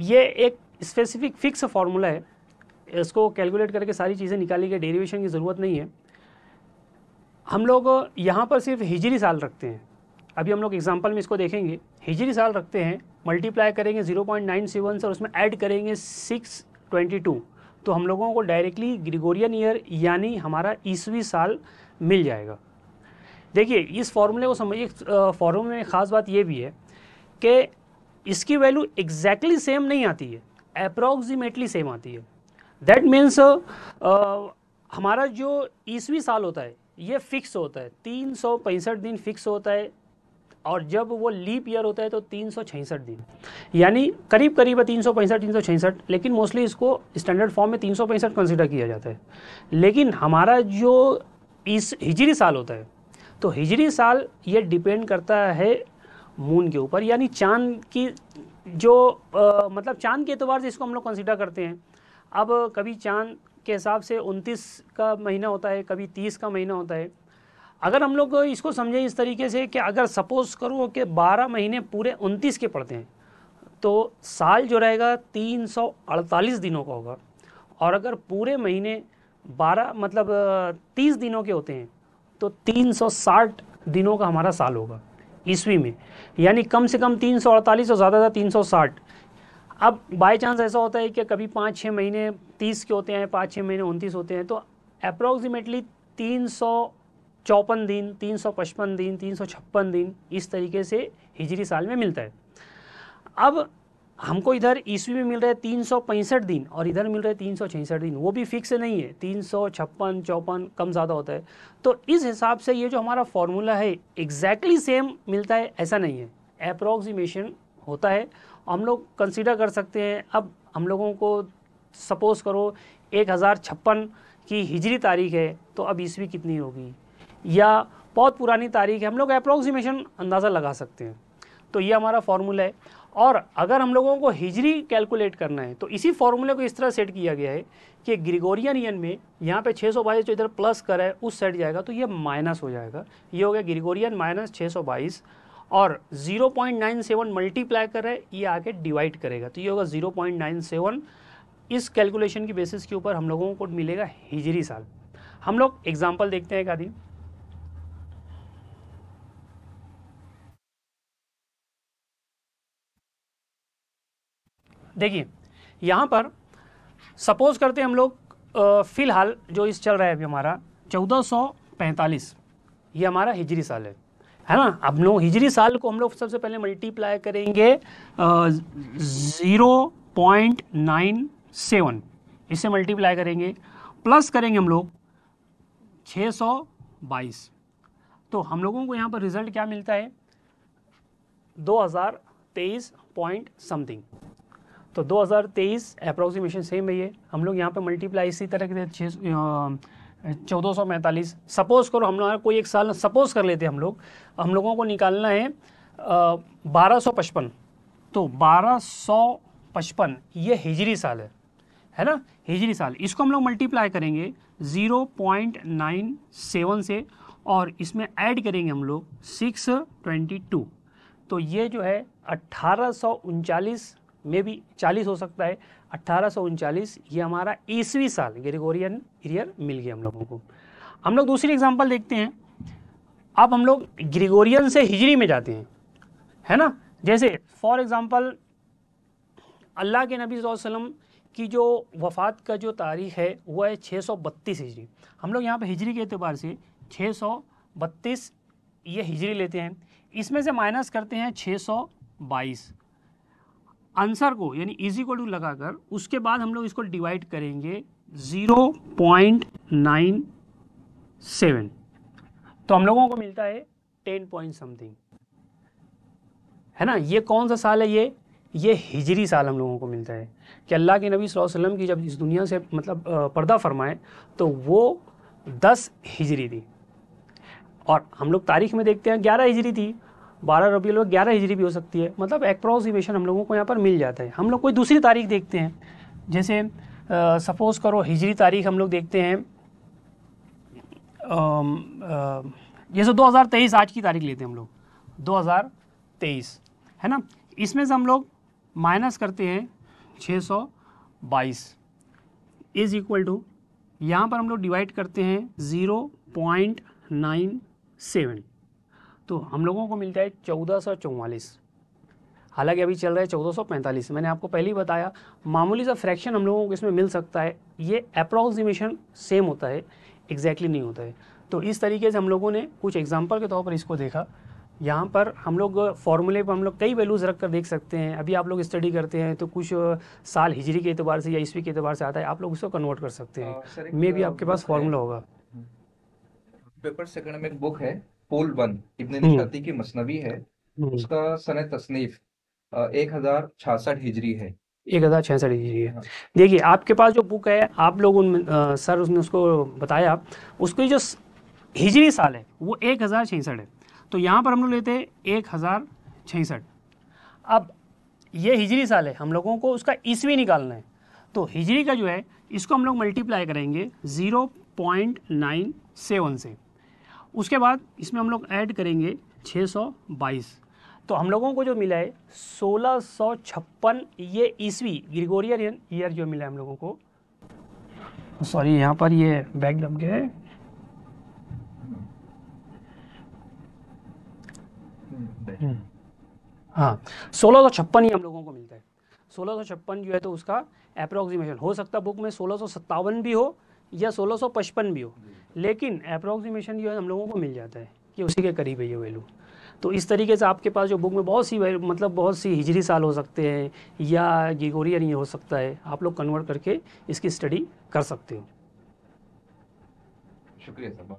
ये एक specific fix formula है, इसको कैलकुलेट करके सारी चीज़ें निकाली गई, डेरिवेशन की ज़रूरत नहीं है। हम लोग यहाँ पर सिर्फ हिजरी साल रखते हैं। अभी हम लोग एग्जांपल में इसको देखेंगे, हिजरी साल रखते हैं, मल्टीप्लाई करेंगे 0.97 से और उसमें ऐड करेंगे 622, तो हम लोगों को डायरेक्टली ग्रिगोरियन ईयर यानी हमारा ईसवी साल मिल जाएगा। देखिए इस फॉर्मूले को समझिए, फॉर्मूले में ख़ास बात ये भी है कि इसकी वैल्यू एग्जैक्टली सेम नहीं आती है, अप्रॉक्सीमेटली सेम आती है। दैट मीन्स हमारा जो ईसवी साल होता है ये फिक्स होता है, 365 दिन फिक्स होता है, और जब वो लीप ईयर होता है तो 366 दिन, यानी करीब करीब है 365 366, लेकिन मोस्टली इसको स्टैंडर्ड फॉर्म में 365 कंसिडर किया जाता है। लेकिन हमारा जो इस हिजरी साल होता है, तो हिजरी साल ये डिपेंड करता है मून के ऊपर, यानी चांद की जो मतलब चांद के एतबार से इसको हम लोग कंसिडर करते हैं। अब कभी चांद के हिसाब से 29 का महीना होता है, कभी 30 का महीना होता है। अगर हम लोग इसको समझें इस तरीके से कि अगर सपोज़ करो कि 12 महीने पूरे 29 के पड़ते हैं, तो साल जो रहेगा 348 दिनों का होगा, और अगर पूरे महीने 12 मतलब 30 दिनों के होते हैं तो 360 दिनों का हमारा साल होगा ईस्वी में, यानी कम से कम 348 और ज़्यादा 360। अब बाय चांस ऐसा होता है कि कभी 5-6 महीने 30 के होते हैं, 5-6 महीने 29 होते हैं, तो अप्रॉक्सीमेटली 354 दिन, 355 दिन, 356 दिन इस तरीके से हिजरी साल में मिलता है। अब हमको इधर ईस्वी में मिल रहे हैं 365 दिन और इधर मिल रहे हैं 366 दिन, वो भी फिक्स नहीं है, 356, 54 कम ज़्यादा होता है। तो इस हिसाब से ये जो हमारा फॉर्मूला है एग्जैक्टली सेम मिलता है ऐसा नहीं है, अप्रॉक्सीमेशन होता है। हम लोग कंसीडर कर सकते हैं, अब हम लोगों को सपोज़ करो 1056 की हिजरी तारीख है, तो अब ईस्वी कितनी होगी, या बहुत पुरानी तारीख है, हम लोग अप्रॉक्सीमेशन अंदाज़ा लगा सकते हैं। तो ये हमारा फार्मूला है। और अगर हम लोगों को हिजरी कैलकुलेट करना है तो इसी फार्मूले को इस तरह सेट किया गया है कि ग्रिगोरियन ईयर में यहाँ पे 622 जो इधर प्लस कर है उस साइड जाएगा, तो ये माइनस हो जाएगा, ये हो गया ग्रिगोरियन माइनस 622, और 0.97 मल्टीप्लाई कर रहा है, ये आके डिवाइड करेगा, तो ये होगा 0.97। इस कैलकुलेशन की बेसिस के ऊपर हम लोगों को मिलेगा हिजरी साल। हम लोग एग्जाम्पल देखते हैं एक आदि। देखिए यहाँ पर सपोज करते हैं हम लोग फ़िलहाल जो इस चल रहा है अभी हमारा 1445, ये हमारा हिजरी साल है ना। अब नो हिजरी साल को हम लोग सबसे पहले मल्टीप्लाई करेंगे 0.97, इससे मल्टीप्लाई करेंगे, प्लस करेंगे हम लोग 622, तो हम लोगों को यहाँ पर रिजल्ट क्या मिलता है 2023 पॉइंट समथिंग। तो 2023 अप्रॉक्सीमेशन सेम है ये, हम लोग यहाँ पे मल्टीप्लाई इसी तरह के 1445। सपोज़ करो हम लोग कोई एक साल सपोज़ कर लेते हैं, हम लोगों को निकालना है 1255, तो 1255 ये हिजरी साल है ना, हिजरी साल। इसको हम लोग मल्टीप्लाई करेंगे 0.97 से और इसमें ऐड करेंगे हम लोग 622, तो ये जो है 1839 में भी 40 हो सकता है, 1839 ये हमारा ईसवी साल ग्रिगोरियन ईयर मिल गया हम लोगों को। हम लोग दूसरी एग्जांपल देखते हैं। अब हम लोग ग्रिगोरियन से हिजरी में जाते हैं, है ना। जैसे फॉर एग्जांपल अल्लाह के नबी सल्लल्लाहु अलैहि वसल्लम की जो वफ़ात का जो तारीख़ है वो है 632 हिजरी। हम लोग यहाँ पर हिजरी के एतबार से 632 ये हिजरी लेते हैं, इसमें से माइनस करते हैं 622 आंसर को, यानी इज इक्वल टू लगाकर, उसके बाद हम लोग इसको डिवाइड करेंगे 0.97, तो हम लोगों को मिलता है 10 पॉइंट समथिंग, है ना। ये कौन सा साल है, ये हिजरी साल हम लोगों को मिलता है कि अल्लाह के नबी सल्लल्लाहु अलैहि वसल्लम की जब इस दुनिया से मतलब पर्दा फरमाए तो वो 10 हिजरी थी, और हम लोग तारीख में देखते हैं 11 हिजरी थी, 12 रबीउल अव्वल 11 हिजरी भी हो सकती है, मतलब अप्रॉक्सीमेशन हम लोगों को यहाँ पर मिल जाता है। हम लोग कोई दूसरी तारीख देखते हैं, जैसे सपोज़ करो हिजरी तारीख हम लोग देखते हैं, जैसे 2023 आज की तारीख लेते हैं हम लोग 2023, है ना। इसमें से हम लोग माइनस करते हैं 622 इज इक्वल टू, यहाँ पर हम लोग डिवाइड करते हैं 0.97, तो हम लोगों को मिलता है 1444। हालांकि अभी चल रहा है 1445। मैंने आपको पहले ही बताया मामूली सा फ्रैक्शन हम लोगों को इसमें मिल सकता है, ये अप्रॉक्सीमेशन सेम होता है, एग्जैक्टली नहीं होता है। तो इस तरीके से हम लोगों ने कुछ एग्जांपल के तौर पर इसको देखा। यहाँ पर हम लोग फॉर्मूले पर हम लोग कई वैल्यूज़ रख कर देख सकते हैं। अभी आप लोग स्टडी करते हैं तो कुछ साल हिजरी के एतबार से या ईस्वी के एतबार से आता है, आप लोग उसको कन्वर्ट कर सकते हैं। मे भी आपके पास फॉर्मूला होगा। पेपर सेकंड में एक बुक है पोल 1 इब्न निशाती की मसनवी है, उसका सने तसनीफ 1066 हिजरी है। 1066 हिजरी है। देखिए आपके पास जो बुक है, आप लोग उन सर उसने उसको बताया, उसकी जो हिजरी साल है वो 1066 है। तो यहाँ पर हम लोग लेते हैं 1066। अब ये हिजरी साल है, हम लोगों को उसका ईस्वी निकालना है। तो हिजरी का जो है इसको हम लोग मल्टीप्लाई करेंगे 0.97 से, उसके बाद इसमें हम लोग ऐड करेंगे 622। तो हम लोगों को जो मिला है 1656, ये ईस्वी ग्रिगोरियन ईयर जो मिला है हम लोगों को। सॉरी यहाँ पर ये बैग दब गया है। हाँ 1656 ही हम लोगों को मिलता है। 1656 जो है तो उसका अप्रोक्सीमेशन हो सकता है बुक में 1657 भी हो या 1655 भी हो, लेकिन अप्रोक्सीमेशन जो है हम लोगों को मिल जाता है कि उसी के करीब है ये वैल्यू। तो इस तरीके से आपके पास जो बुक में बहुत सी मतलब बहुत सी हिजरी साल हो सकते हैं या ग्रिगोरियन ये हो सकता है, आप लोग कन्वर्ट करके इसकी स्टडी कर सकते हो। शुक्रिया सर।